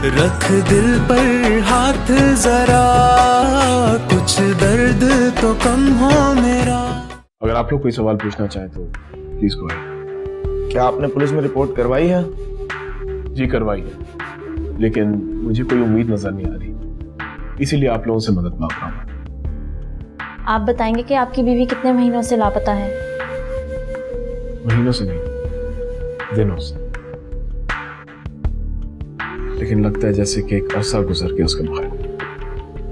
रख दिल पर हाथ जरा, कुछ दर्द तो कम हो मेरा। अगर आप लोग कोई सवाल पूछना चाहें तो प्लीज गो अहेड। क्या आपने पुलिस में रिपोर्ट करवाई है? जी करवाई है, लेकिन मुझे कोई उम्मीद नजर नहीं आ रही, इसीलिए आप लोगों से मदद मांग रहा हूँ। आप बताएंगे कि आपकी बीवी कितने महीनों से लापता है? महीनों से नहीं, दिनों से। लेकिन लगता है जैसे कि एक अरसा गुजर गया उसके बाद।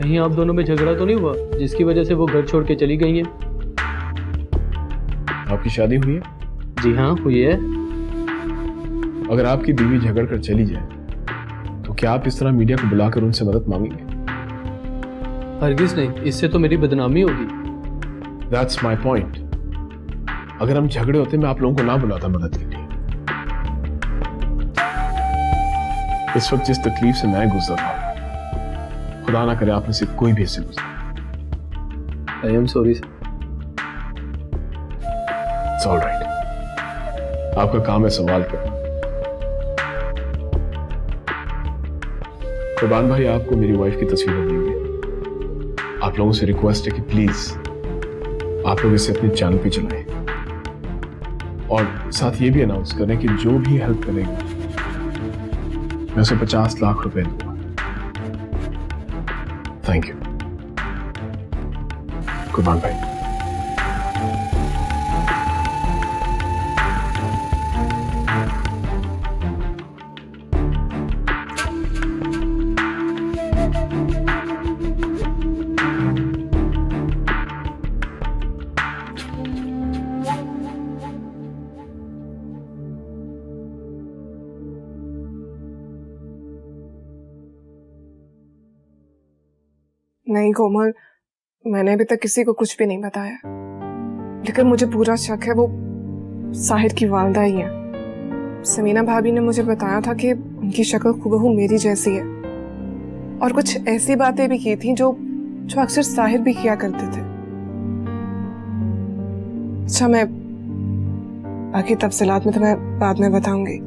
कहीं आप दोनों में झगड़ा तो नहीं हुआ जिसकी वजह से वो घर छोड़ के चली गई हैं? आपकी शादी हुई है? जी हाँ, हुई है। अगर आपकी बीवी झगड़ कर चली जाए तो क्या आप इस तरह मीडिया को बुलाकर उनसे मदद मांगेंगे? हरगिज नहीं, इससे तो मेरी बदनामी होगी। That's my point. अगर हम झगड़े होते मैं आप लोगों को ना बुलाता मदद के लिए। इस वक्त जिस तकलीफ से मैं गुजर रहा हूं, खुदा ना करे आप में से कोई भी इससे गुजरे। I am sorry sir. It's all right. आपका काम है सवाल करना। कुर्बान भाई आपको मेरी वाइफ की तस्वीरें देंगे। आप लोगों से रिक्वेस्ट है कि प्लीज आप लोग इसे अपने चैनल पे चलाएं और साथ ये भी अनाउंस करें कि जो भी हेल्प करेगा मैं उसे 50 लाख रुपए दूंगा। थैंक यू कुर्बान भाई। नहीं कोमल, मैंने अभी तक किसी को कुछ भी नहीं बताया, लेकिन मुझे पूरा शक है वो साहिर की वालदा ही है। समीना भाभी ने मुझे बताया था कि उनकी शक्ल हूबहू मेरी जैसी है और कुछ ऐसी बातें भी की थी जो अक्सर साहिर भी किया करते थे। अच्छा, मैं बाकी तफसीलात में तुम्हें बाद में बताऊंगी।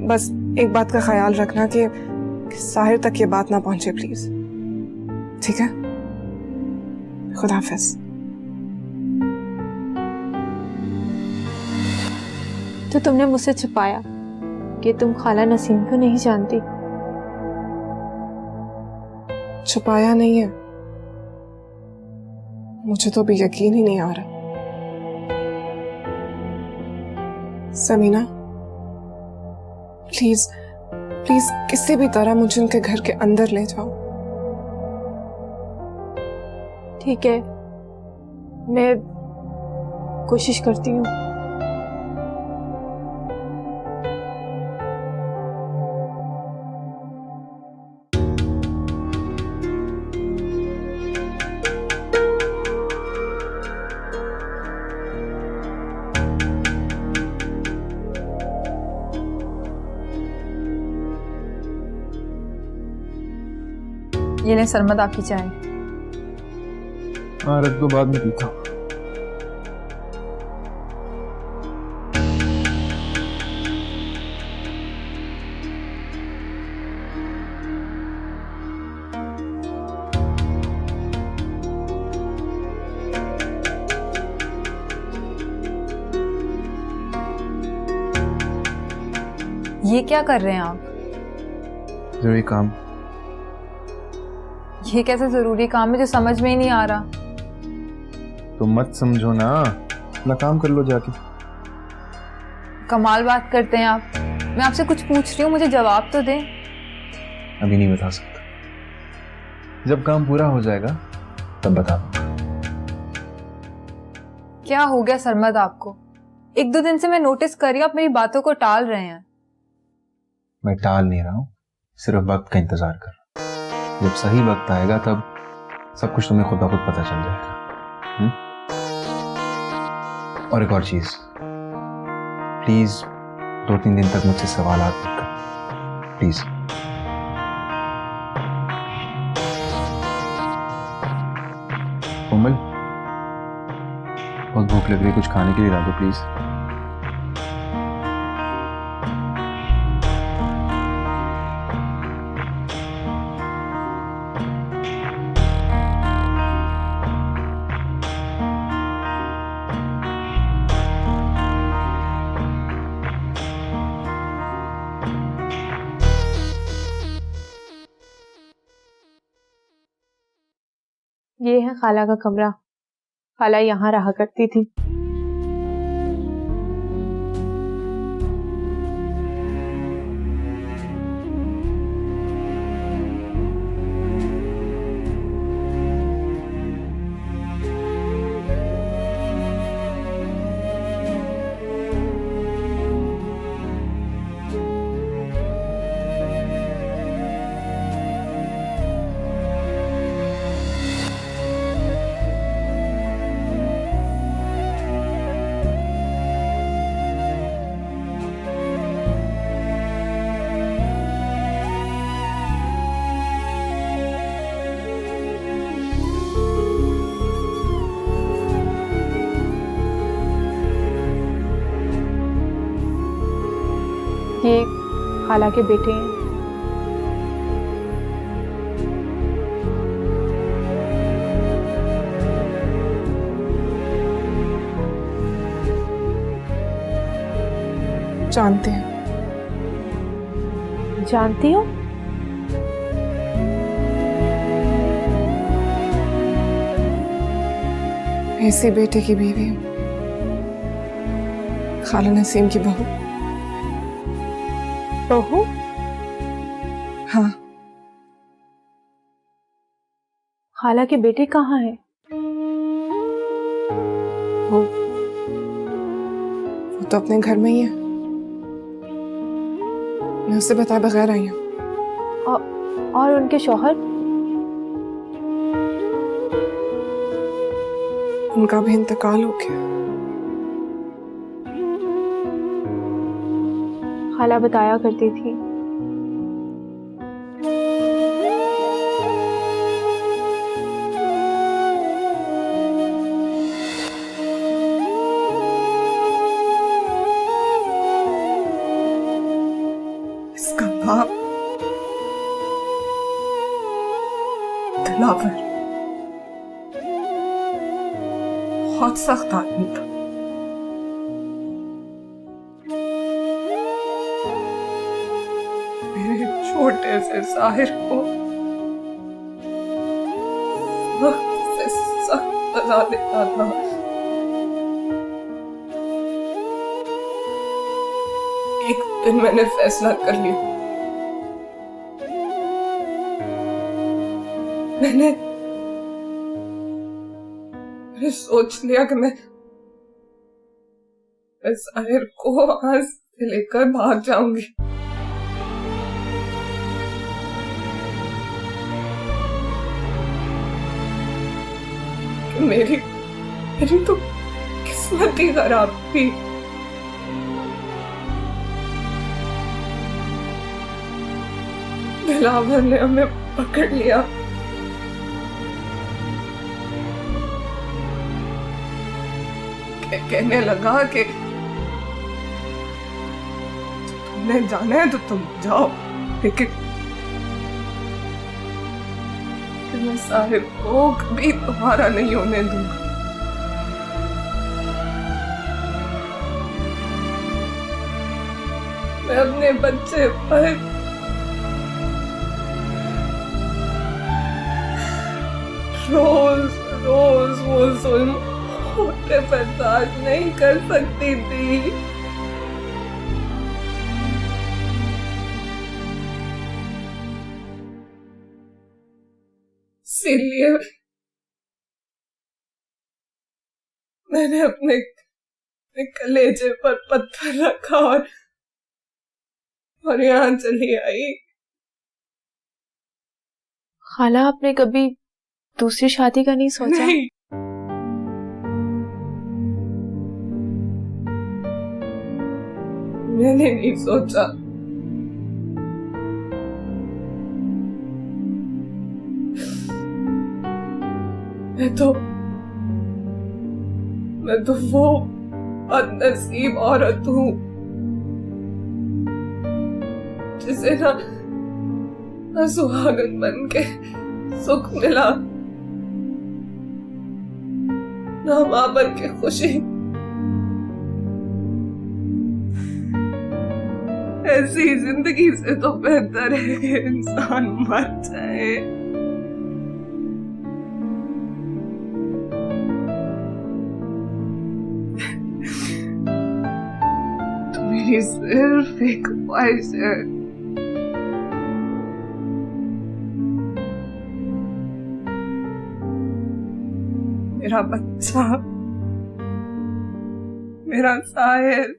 बस एक बात का ख्याल रखना कि साहिर तक ये बात ना पहुंचे प्लीज, ठीक है? खुदा हाफिज। तो तुमने मुझसे छुपाया कि तुम खाला नसीम को नहीं जानती? छुपाया नहीं है, मुझे तो अभी यकीन ही नहीं आ रहा। समीना प्लीज प्लीज किसी भी तरह मुझे उनके घर के अंदर ले जाओ। ठीक है, मैं कोशिश करती हूँ। ये ले सरमद आपकी चाय। हाँ, रख दो, बाद में पीता हूँ। ये क्या कर रहे हैं आप? जरूरी काम। ये कैसे जरूरी काम है जो समझ में ही नहीं आ रहा? तो मत समझो ना, अपना काम कर लो जाके। कमाल बात करते हैं आप। मैं आपसे कुछ पूछ रही हूँ, मुझे जवाब तो दें। अभी नहीं बता सकता, जब काम पूरा हो जाएगा तब बता दूंगा। क्या हो गया सरमद आपको? एक दो दिन से मैं नोटिस कर रही हूँ आप मेरी बातों को टाल रहे हैं। मैं टाल नहीं रहा हूँ, सिर्फ वक्त का इंतजार कर रहा हूँ। जब सही वक्त आएगा तब सब कुछ तुम्हें खुद ब खुद पता चल जाएगा। और एक और चीज, प्लीज 2-3 दिन तक मुझसे सवालात मत कर, प्लीज। कोमल, बहुत भूख लग रही है, कुछ खाने के लिए ला दो प्लीज। ये है खाला का कमरा। खाला यहाँ रहा करती थी। ये खाला के बेटे हैं। जानते हैं। जानती हो? ऐसी बेटे की बीवी हूँ, खाला नसीम की बहू। बहू? हाँ। खाला के बेटे कहाँ हैं? वो तो अपने घर में ही है। मैं उससे बताए बगैर आई हूँ। और उनके शौहर? उनका भी इंतकाल हो गया। खाला बताया करती थी। इसका बाप दिलावर बहुत सख्त आदमी था। मेरे छोटे से साहिर को वक्त से सख्त सजा देता था। एक दिन मैंने फैसला कर लिया। मैंने सोच लिया कि मैं साहिर को आज से लेकर भाग जाऊंगी। मेरी तो किस्मत ही खराब थी। दिलावर ने हमें पकड़ लिया। कहने लगा कि तुमने जाना है तो तुम जाओ, लेकिन मैं साहिर को कभी तुम्हारा नहीं होने दूंगा। मैं अपने बच्चे पर रोज रोज वो जुल्म होते बर्दाश्त नहीं कर सकती थी। इसीलिए मैंने अपने कलेजे पर पत्थर रखा और यहाँ चली आई। खाला, आपने कभी दूसरी शादी का नहीं सोचा? नहीं, मैंने नहीं सोचा। मैं तो वो बदनसीब औरत हूँ जिसे ना सुहागन बन के सुख मिला, ना मां बन के खुशी। ऐसी जिंदगी से तो बेहतर है कि इंसान मर जाए। मेरी सिर्फ एक ख्वाहिश है, मेरा बच्चा, मेरा साहिल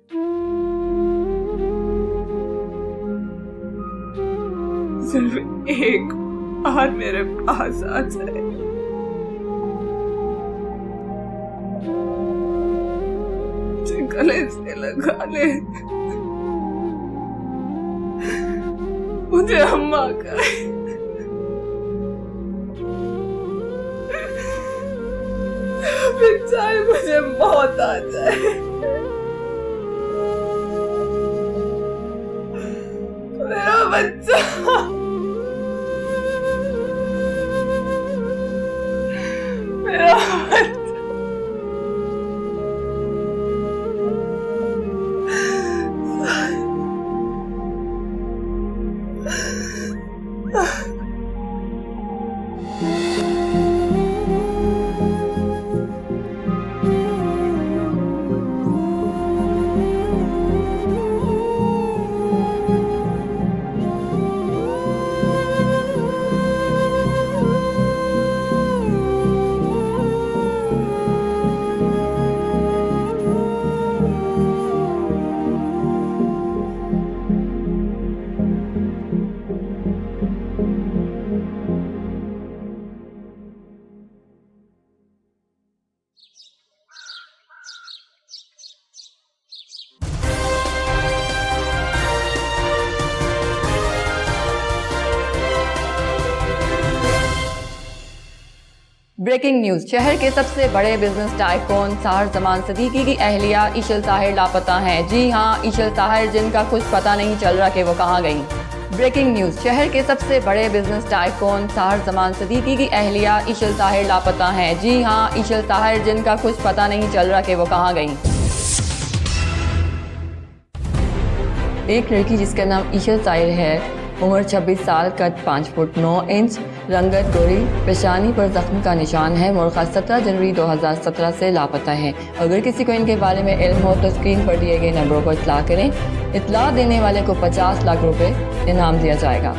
सिर्फ एक बार मेरे पास आ जाए। मुझे गले से लगा ले, मुझे अम्मा कहे, फिर चाहे मुझे मौत आ जाए, मेरा बच्चा, मेरा बच्चा। Breaking news. शहर के सबसे बड़े बिजनेस टाइकून साहिर जमान सदीकी की अहलिया इशल ताहिर लापता हैं। जी हां, इशल ताहिर, जिनका कुछ पता नहीं चल रहा कि वो कहां गई। Breaking news. शहर के सबसे बड़े बिजनेस टाइकून साहिर जमान सदीकी की अहलिया इशल ताहिर लापता हैं। जी हां, इशल ताहिर, जिनका कुछ पता नहीं चल रहा कि वो कहां गई। एक लड़की जिसका नाम इशल ताहिर है, उम्र 26 साल, कद 5 फुट 9 इंच, रंगत गोरी, पेशानी पर जख्म का निशान है। मुर्गा 17 जनवरी 2017 से लापता है। अगर किसी को इनके बारे में इल्म हो तो स्क्रीन पर दिए गए नंबरों को इत्ला करें। इत्ला देने वाले को 50 लाख रुपए इनाम दिया जाएगा।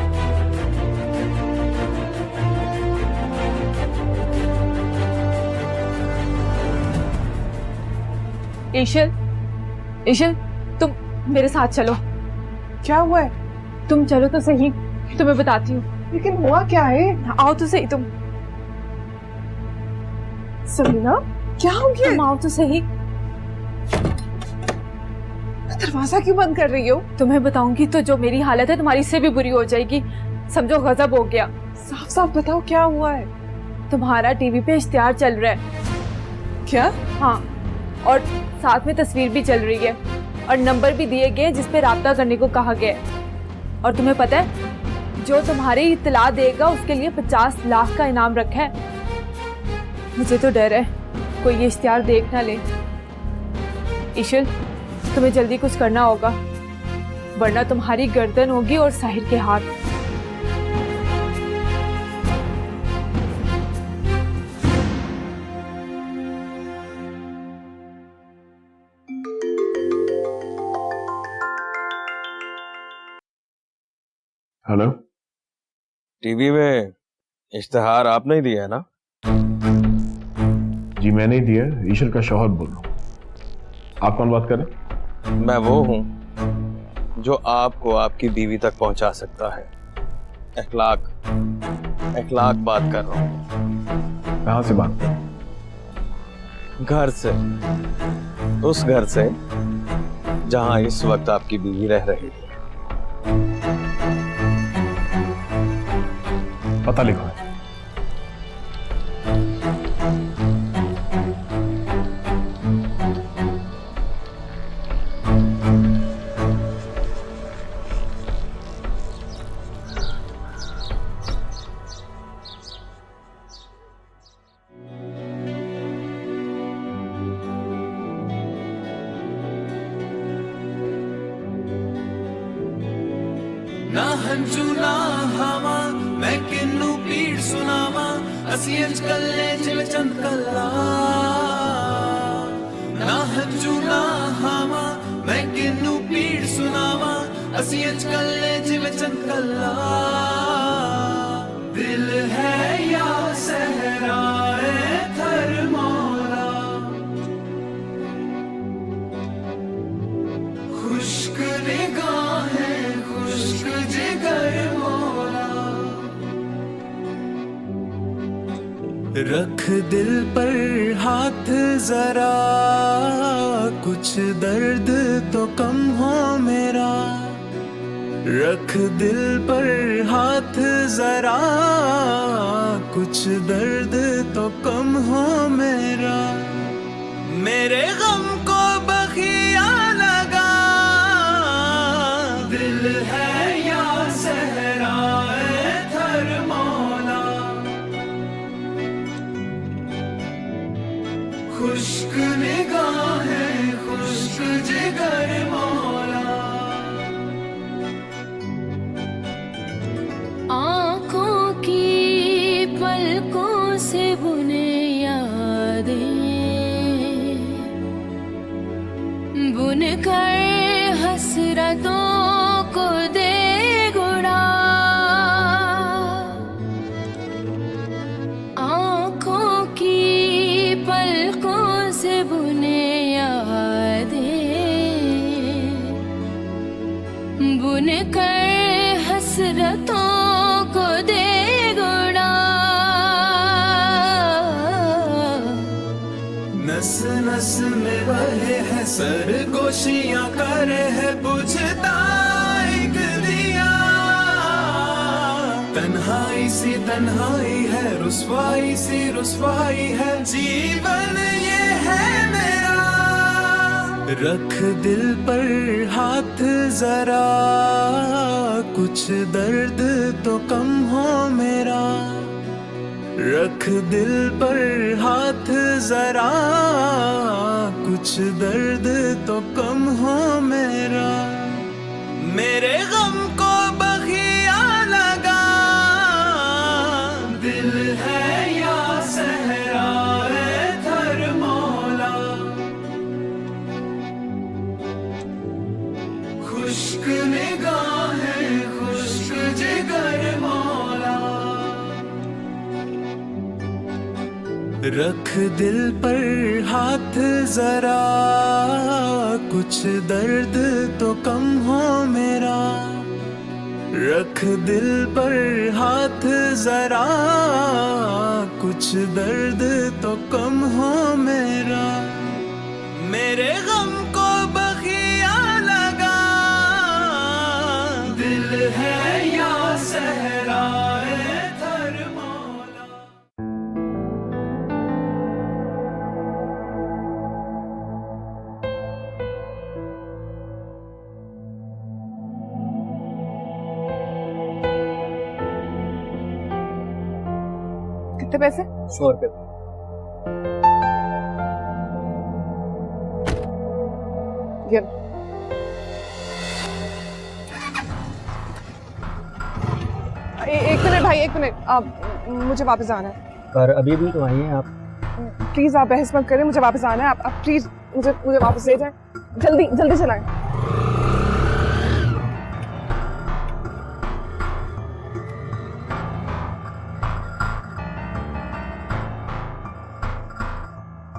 इशल, इशल, तुम मेरे साथ चलो। क्या हुआ है? तुम चलो तो सही, तुम्हें बताती हूँ। लेकिन हुआ क्या है? आओ तो सही तुम। समीना, क्या हो गया? तुम आओ तो सही। दरवाजा क्यों बंद कर रही हो? तुम्हें बताऊंगी तो जो मेरी हालत है तुम्हारी से भी बुरी हो जाएगी। समझो गजब हो गया। साफ साफ बताओ क्या हुआ है? तुम्हारा टीवी पे इश्तिहार चल रहा है। क्या? हाँ, और साथ में तस्वीर भी चल रही है और नंबर भी दिए गए जिस पे राब्ता करने को कहा गया है। और तुम्हें पता है, जो तुम्हारी इत्तला देगा उसके लिए 50 लाख का इनाम रखा है। मुझे तो डर है कोई ये इश्तिहार देख ना ले। इशल, तुम्हें जल्दी कुछ करना होगा वरना तुम्हारी गर्दन होगी और साहिर के हाथ। हेलो, टीवी में इश्तिहार आपने ही दिया है ना? जी मैंने ही दिया। ईशल का शौहर बोल रहा हूँ। आप कौन बात कर रहे हैं? मैं वो हूं जो आपको आपकी बीवी तक पहुंचा सकता है। इखलाक बात कर रहा हूं। कहाँ से बात कर रहे हैं? घर से, उस घर से जहां इस वक्त आपकी बीवी रह रही है। पता लिखो है। ना हंजू ना हवा मैं किन्नू पीड़ सुनावा असी अज कल्ले चिल चंद कल्ला। ना हंजू ना हवा मैं किन्नू पीड़ ਅਸੀਂ ਅੱਜ ਕੱਲੇ ਜਿਵੇਂ ਚੰਦ ਕੱਲਾ ਦਿਲ ਹੈ ਜਾਂ ਸਹਿਰਾਏ ਥਰ ਮੌਲਾ खुश्क निगाहें खुश्क जिगर मौला रख दिल पर हाथ जरा कुछ दर्द तो कम हो मेरा रख दिल पर हाथ जरा कुछ दर्द तो कम हो मेरे गम को बखिया लगा दिल है या सहराए थर मौला खुश्क निगाहें खुश्क जिगर मौला आँखों की पलकों से बुने यादें बुन कर हसरतों को दे गुड़ा आँखों की पलकों से बुने यादें बुन कर हसरतों को दे गुड़ा नस नस में बहे है सरगोशियां करे है बुझता एक दिया तन्हाई सी तन्हाई है रुसवाई सी रुसवाई है जीवन ये है मेरा रख दिल पर हाथ जरा कुछ दर्द तो कम हो मेरा रख दिल पर हाथ जरा कुछ दर्द तो कम हो मेरे गम को बखिया लगा दिल है या सहराए थर मौला खुश्क निगाहें खुश्क जिगर मौला रख दिल पर हाथ जरा कुछ दर्द तो कम हो मेरा रख दिल पर हाथ जरा कुछ दर्द तो कम हो मेरे गम को बखिया लगा दिल है या सहराए थर मौला कितने पैसे? 100 रुपये। ये एक मिनट भाई, एक मिनट, आप मुझे वापस आना है। पर अभी भी तो आई हैं आप। प्लीज आप बहस मत करें, मुझे वापस आना है। आप प्लीज मुझे वापस ले जाएं, जल्दी जल्दी चलाएं।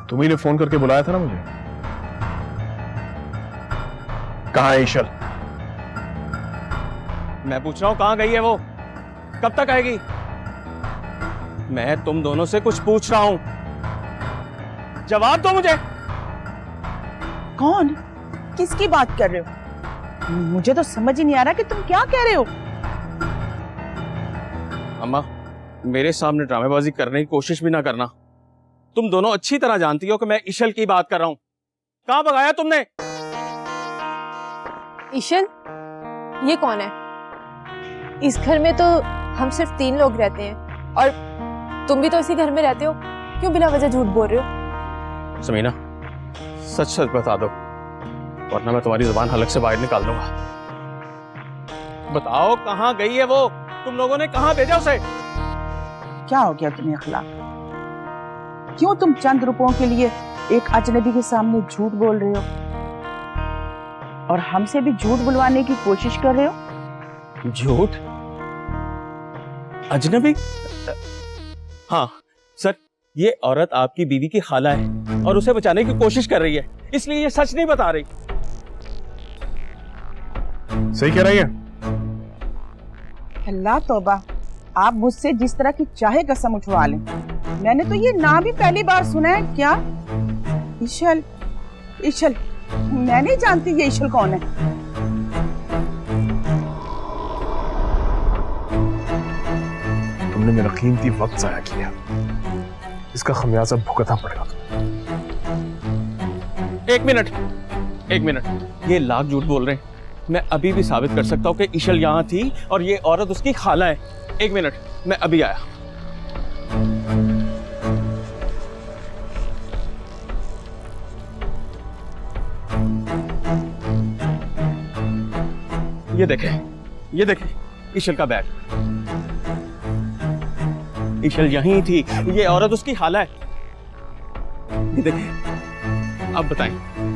तुम्ही ने फोन करके बुलाया था ना मुझे। कहाँ है ईशल? मैं पूछ रहा हूं कहां गई है वो, कब तक आएगी? मैं तुम दोनों से कुछ पूछ रहा हूं, जवाब दो मुझे। कौन? किसकी बात कर रहे हो? मुझे तो समझ ही नहीं आ रहा कि तुम क्या कह रहे हो। अम्मा, मेरे सामने ड्रामेबाजी करने की कोशिश भी ना करना। तुम दोनों अच्छी तरह जानती हो कि मैं ईशल की बात कर रहा हूं। कहां भगाया तुमने? ईशल, ये कौन है? इस घर में तो हम सिर्फ 3 लोग रहते हैं और तुम भी तो इसी घर में रहते हो, क्यों बिना वजह झूठ बोल रहे हो? समीना, सच सच बता दो वरना मैं तुम्हारी जुबान हलक से बाहर निकाल दूंगा। बताओ कहां गई है वो? तुम लोगों ने कहां भेजा उसे? क्या हो गया तुम्हें अखलाक? क्यों तुम चंद रुपयों के लिए एक अजनबी के सामने झूठ बोल रहे हो? और हमसे भी झूठ बुलवाने की कोशिश कर रहे हो। झूठ? अजनबी? हाँ सर, ये औरत आपकी बीवी की खाला है और उसे बचाने की कोशिश कर रही है, इसलिए ये सच नहीं बता रही। सही कह रही है। अल्लाह तौबा, आप मुझसे जिस तरह की चाहे कसम उठवा लें, मैंने तो ये नाम ही पहली बार सुना है। क्या इशल? इशल? मैं नहीं जानती ये इशल कौन है। तुमने मेरा कीमती वक्त जाया किया, इसका खमियाजा भुगतना पड़ेगा। एक मिनट, ये लाख झूठ बोल रहे हैं। मैं अभी भी साबित कर सकता हूं कि इशल यहां थी और ये औरत उसकी खाला है। एक मिनट, मैं अभी आया। ये देखें इशल का बैग। इशल यहीं थी, ये औरत उसकी खाला है। ये देखें, अब बताएं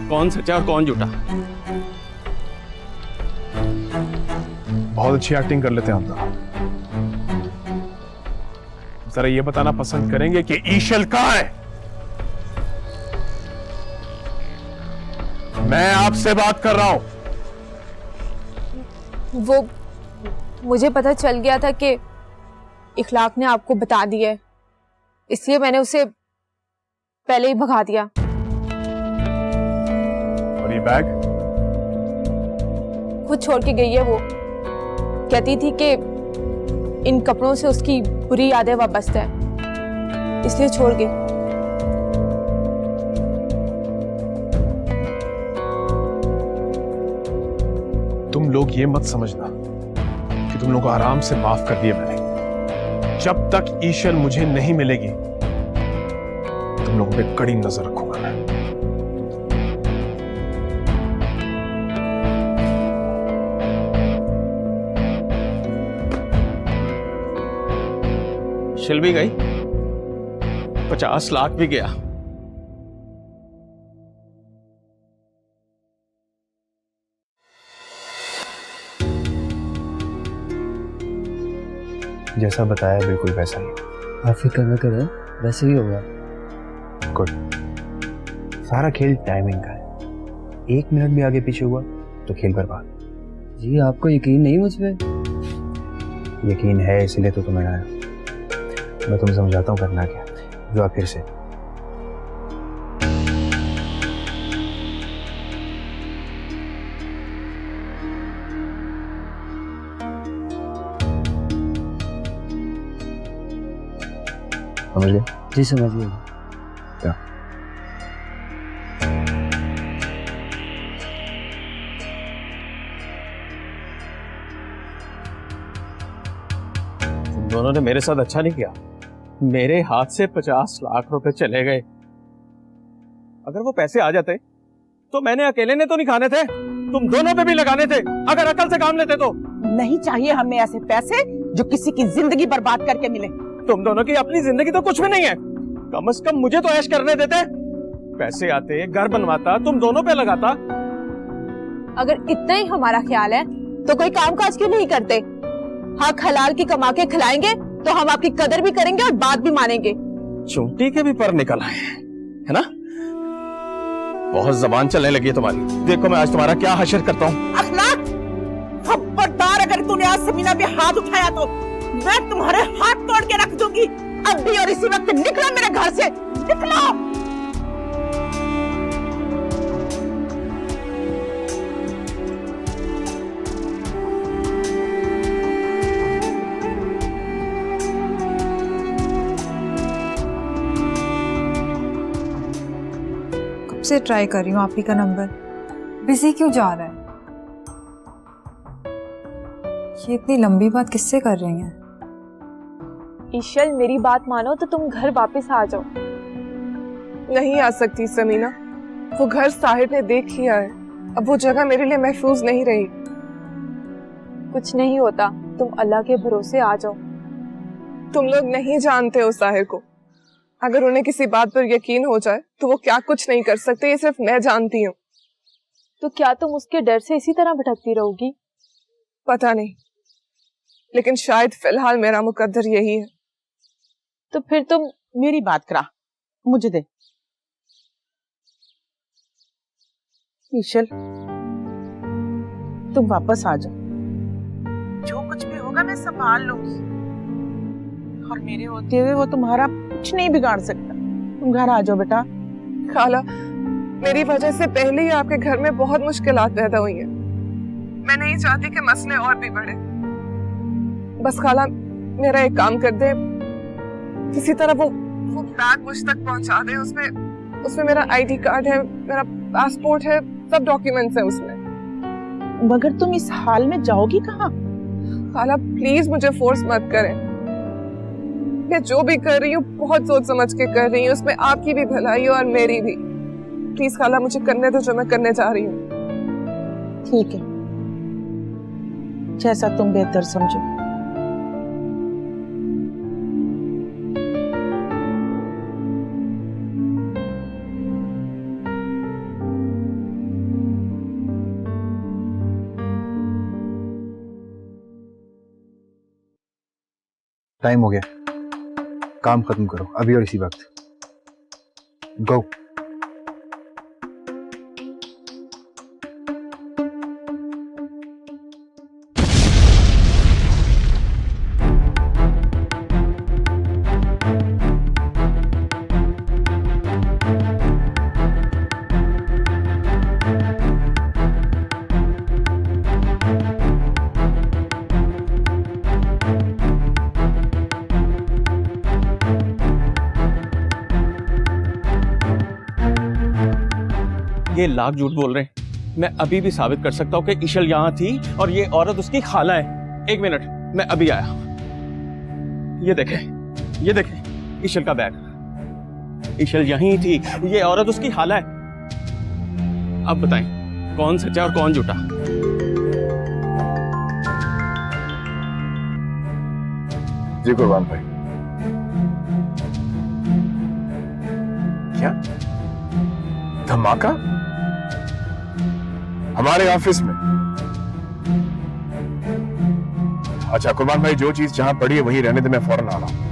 कौन सच्चा और कौन झूठा? बहुत अच्छी एक्टिंग कर लेते हैं हम तो। जरा ये बताना पसंद करेंगे कि ईशल कहां है? मैं आपसे बात कर रहा हूं। वो मुझे पता चल गया था कि इखलाक ने आपको बता दिया है, इसलिए मैंने उसे पहले ही भगा दिया। और ये बैग खुद छोड़ के गई है। वो कहती थी कि इन कपड़ों से उसकी बुरी यादें वाबस्ता है, इसलिए छोड़ गई। तुम लोग ये मत समझना कि तुम लोग को आराम से माफ कर दिया मैंने। जब तक ईशल मुझे नहीं मिलेगी, तुम लोगों पे कड़ी नजर रखूंगा मैं। इशल भी गई, 50 लाख भी गया। जैसा बताया बिल्कुल वैसा ही। आप फिक्र न करें, वैसे ही होगा। गुड। सारा खेल टाइमिंग का है। 1 मिनट भी आगे पीछे हुआ तो खेल बर्बाद। जी आपको यकीन नहीं मुझ पे? यकीन है, इसलिए तो तुम्हें आया। मैं तुम्हें समझाता हूँ करना क्या। जो आप फिर से समझ गए? जी समझ गया। क्या? तुम दोनों ने मेरे साथ अच्छा नहीं किया। मेरे हाथ से 50 लाख रुपए चले गए। अगर वो पैसे आ जाते तो मैंने अकेले ने तो नहीं खाने थे, तुम दोनों पे भी लगाने थे। अगर अकल से काम लेते तो। नहीं चाहिए हमें ऐसे पैसे जो किसी की जिंदगी बर्बाद करके मिले। तुम दोनों की अपनी जिंदगी तो कुछ भी नहीं है। कम से कम मुझे तो ऐश करने देते। पैसे आते, घर बनवाता, तुम दोनों पे लगाता। अगर इतना ही हमारा ख्याल है तो कोई काम काज क्यों नहीं करते? हक हलाल की कमा के खिलाएंगे तो हम आपकी कदर भी करेंगे और बात भी मानेंगे। चूंटी के भी पर निकल आए, है ना? बहुत जबान चलने लगी है तुम्हारी। देखो मैं आज तुम्हारा क्या हशर करता हूँ। अखलाक, खबरदार अगर तूने आज समीना पे हाथ उठाया तो मैं तुम्हारे हाथ तोड़ के रख दूंगी। अब भी और इसी वक्त निकलो मेरे घर से, निकलो। कब से ट्राई कर रही हूँ आप ही का नंबर, बिजी क्यों जा रहा है? ये इतनी लंबी बात किससे कर रही हैं? ईशल मेरी बात मानो तो तुम घर वापस आ जाओ। नहीं आ सकती समीना, वो घर साहिर ने देख लिया है। अब वो जगह मेरे लिए महफूज नहीं रही। कुछ नहीं होता, तुम अल्लाह के भरोसे आ जाओ। तुम लोग नहीं जानते हो साहिर को। अगर उन्हें किसी बात पर यकीन हो जाए तो वो क्या कुछ नहीं कर सकते, ये सिर्फ मैं जानती हूँ। तो क्या तुम उसके डर से इसी तरह भटकती रहोगी? पता नहीं, लेकिन शायद फिलहाल मेरा मुकद्दर यही है। तो फिर तुम मेरी बात करा, मुझे दे। ईशल, तुम वापस आ जाओ, जो कुछ भी होगा मैं संभाल लूंगी, और मेरे होते हुए वो तुम्हारा कुछ नहीं बिगाड़ सकता। तुम घर आ जाओ बेटा। खाला, मेरी वजह से पहले ही आपके घर में बहुत मुश्किलात पैदा हुई हैं। मैं नहीं चाहती कि मसले और भी बढ़े। बस खाला, मेरा एक काम कर दे, किसी तरह वो बैग मुझ तक पहुंचा दे। उसमें मेरा आईडी कार्ड है, मेरा पासपोर्ट है, सब डॉक्यूमेंट्स है उसमें। मगर तुम इस हाल में जाओगी कहाँ? खाला प्लीज मुझे फोर्स मत करें। मैं जो भी कर रही हूँ बहुत सोच समझ के कर रही हूँ, उसमें आपकी भी भलाई और मेरी भी। प्लीज खाला मुझे करने दो जो मैं करने जा रही हूँ। ठीक है, जैसा तुम बेहतर समझो। टाइम हो गया, काम खत्म करो अभी और इसी वक्त। गो। ये लाख झूठ बोल रहे हैं। मैं अभी भी साबित कर सकता हूँ कि ईशल यहाँ थी और ये औरत उसकी खाला है। एक मिनट, मैं अभी आया। ये देखें ईशल का बैग। ईशल यहीं थी, ये औरत उसकी खाला है। अब बताएं कौन सच्चा और कौन झूठा? जी कुर्बान भाई। क्या धमाका हमारे ऑफिस में? अच्छा कुर्बान भाई, जो चीज जहां पड़ी है वहीं रहने दे, मैं फौरन आ रहा हूं।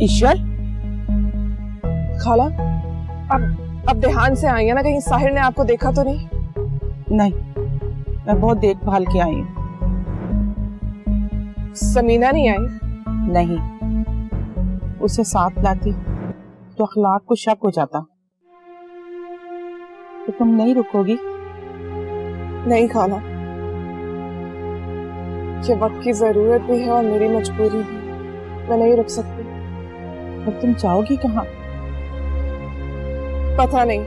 ईश्वर, खाला अब ध्यान से आई है ना, कहीं साहिर ने आपको देखा तो नहीं? नहीं, मैं बहुत देखभाल के आई हूँ। समीना नहीं आई? नहीं, उसे साथ लाती तो अखलाक को शक हो जाता। तो तुम नहीं रुकोगी? नहीं खाला, ये वक्त की जरूरत भी है और मेरी मजबूरी भी। मैं नहीं रुक सकती। और तुम जाओगी कहाँ? पता नहीं,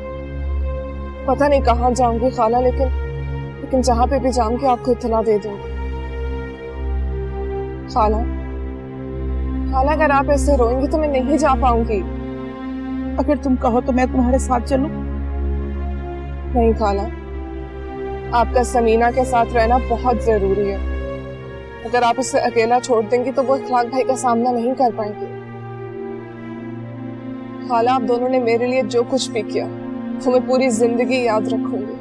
पता नहीं कहाँ जाऊंगी खाला, लेकिन जहाँ पे भी जाऊंगी आपको इत्तला दे दूंगी। खाला, अगर आप ऐसे रोएंगी तो मैं नहीं जा पाऊंगी। अगर तुम कहो तो मैं तुम्हारे साथ चलूं? नहीं खाला, आपका समीना के साथ रहना बहुत जरूरी है। अगर आप उसे अकेला छोड़ देंगी तो वो इखलाक भाई का सामना नहीं कर पाएंगे। खाला, आप दोनों ने मेरे लिए जो कुछ भी किया वो मैं पूरी जिंदगी याद रखूंगी।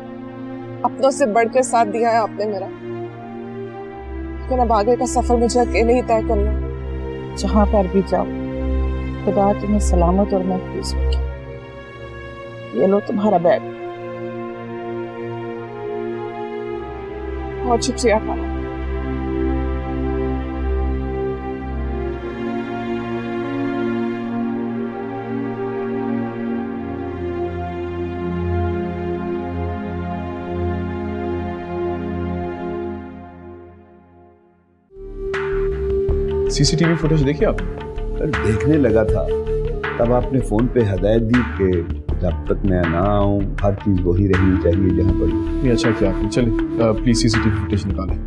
अपनों से बढ़कर साथ दिया है आपने मेरा, लेकिन अब आगे का सफर मुझे अकेले ही तय करना है। जहां पर भी जाओ खुदा तुम्हें सलामत और महफूज रखे। ये लो तुम्हारा बैग। बहुत शुक्रिया खाला। सीसीटीवी फुटेज देखी आप? देखने लगा था, तब आपने फोन पे हदायत दी कि जब तक मैं ना आऊं हर चीज वही रहनी चाहिए जहां पर। ये अच्छा किया आपने। चलिए प्लीज सीसीटीवी फुटेज निकालें।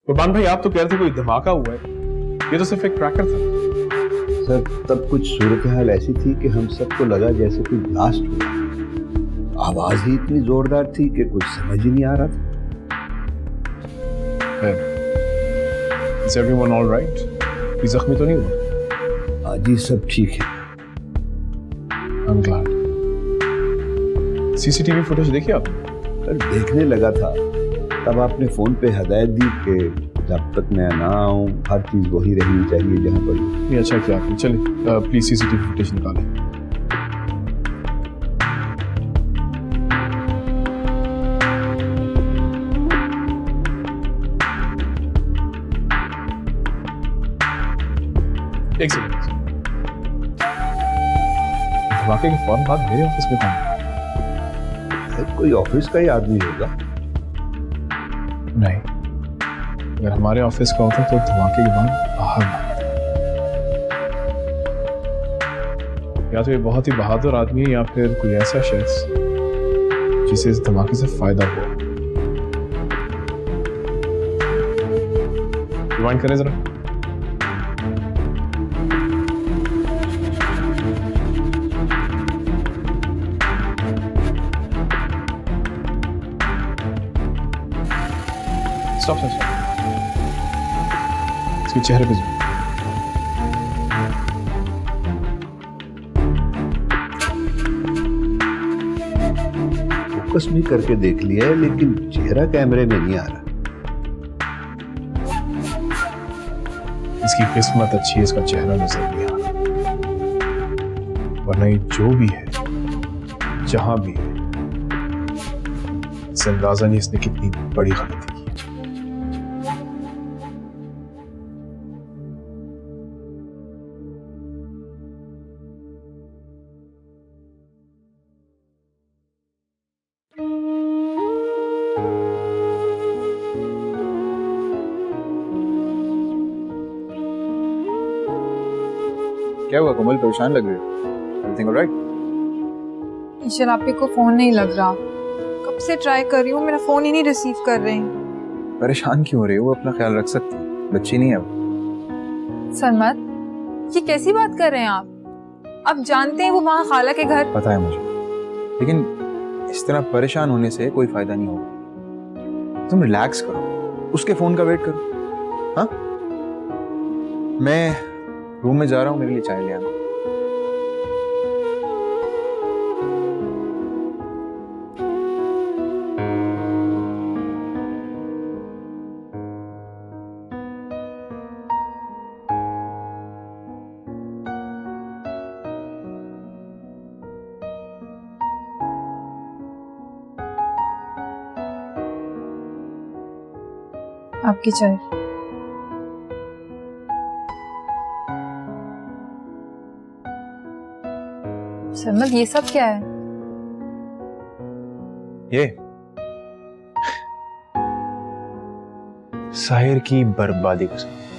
कुर्बान भाई, आप तो कह रहे थे कोई धमाका हुआ है, ये तो सिर्फ एक क्रैकर था। सर, तब कुछ सूरत हाल ऐसी थी कि हम सबको लगा जैसे कोई ब्लास्ट हुआ। आवाज ही इतनी जोरदार थी कि कुछ समझ ही नहीं आ रहा था। Is everyone all right? कोई जख्मी तो नहीं हुआ? हाँ जी, सब ठीक है। I'm glad. सीसीटीवी फुटेज देखी आप? देखने लगा था, तब आपने फोन पे हदायत दी कि जब तक मैं ना आऊं हर चीज वही रहनी चाहिए जहां पर। ये अच्छा किया आपने। चलिए प्लीज सीसीटीवी फुटेज निकालें। एक सेकंड, धमाके के फौरन बाद मेरे ऑफिस में कौन? कोई ऑफिस का ही आदमी होगा। नहीं, अगर हमारे ऑफिस का होता तो धमाके के बाद बाहर ना होता। या तो ये बहुत ही बहादुर आदमी है या फिर कोई ऐसा शख्स जिसे इस धमाके से फायदा हुआ। रिवाइंड करें जरा। Stop stop stop. इसके चेहरे पे जूम। फोकस भी करके देख लिया है, लेकिन चेहरा कैमरे में नहीं आ रहा। इसकी किस्मत अच्छी है, इसका चेहरा नजर नहीं आ रहा, वरना ये जो भी है जहां भी है, इससे अंदाजा नहीं इसने कितनी बड़ी गलती की। क्या हुआ कोमल, परेशान लग रही हो? Everything alright? ईशल, आप को फोन नहीं लग रहा। कब से ट्राई कर रही हूँ, मेरा फोन ही नहीं रिसीव कर रहे हैं। परेशान क्यों हो रही हो? वो अपना ख्याल रख सकती है, बच्ची नहीं है वो। सरमत, ये कैसी बात कर रहे हैं आप? आप जानते हैं वो वहाँ खाला के घर। पता है मुझे, लेकिन इस तरह परेशान होने से कोई फायदा नहीं होगा। तुम रिलैक्स करो, उसके फोन का वेट करो। हाँ, मैं रूम में जा रहा हूँ, मेरे लिए चाय ले आना। आपकी चाय। सरमद ये सब क्या है? ये साहिर की बर्बादी का सबब।